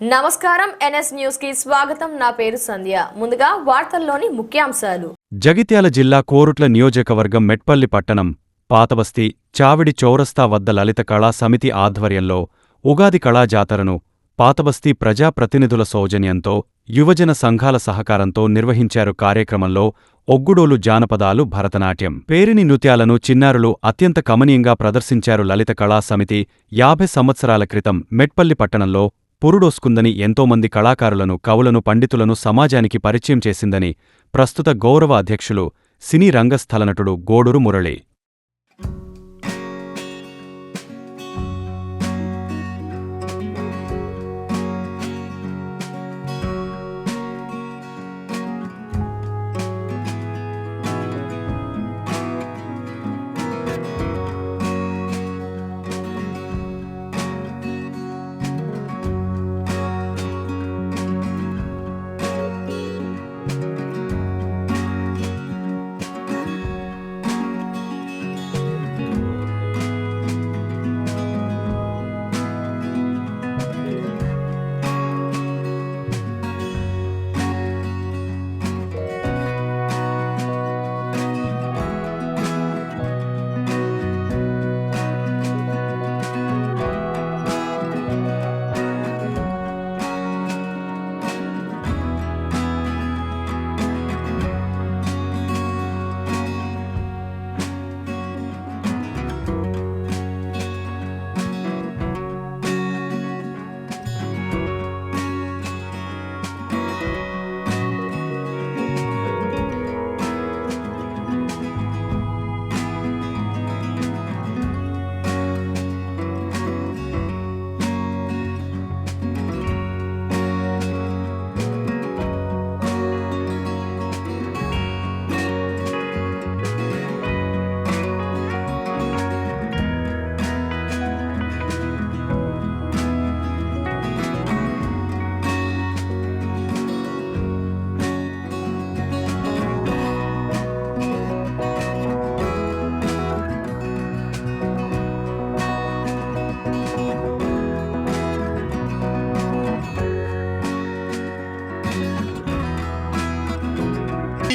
నమస్కారం NS news కి స్వాగతం. నా పేరు సంధ్య. ముందుగా వార్తల్లోని ముఖ్యాంశాలు. జగిత్యాల జిల్లా కోరుట్ల నియోజకవర్గం మెట్పల్లి పట్టణం పాతబస్తీ చావిడి చౌరస్తా వద్ద లలిత కళా సమితి ఆధ్వర్యంలో ఉగాది కళాజాతరను పాతబస్తీ ప్రజాప్రతినిధుల సౌజన్యంతో యువజన సంఘాల సహకారంతో నిర్వహించారు. కార్యక్రమంలో ఒగ్గుడోలు జానపదాలు, భరతనాట్యం, పేరిణి నృత్యాలను చిన్నారులు అత్యంత కమనీయంగా ప్రదర్శించారు. లలిత కళా సమితి 50 సంవత్సరాల క్రితం మెట్పల్లి పట్టణంలో పురుడోసుకుందని, ఎంతోమంది కళాకారులను, కవులను, పండితులను సమాజానికి పరిచయం చేసిందని ప్రస్తుత గౌరవ అధ్యక్షులు సినీ రంగస్థల నటుడు గోడూరు మురళి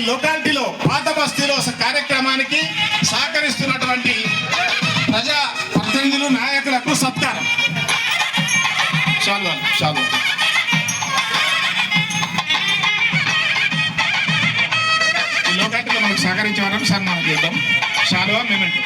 లోకాలిటీలో పాత బస్తీలో కార్యక్రమానికి సహకరిస్తున్నటువంటి ప్రజా ప్రతినిధులు, నాయకులకు సత్కారం. ఈ లోకాలిటీలో మనకు సహకరించేవారని సన్మానం చేద్దాం. శాలువా, మెమెంటో.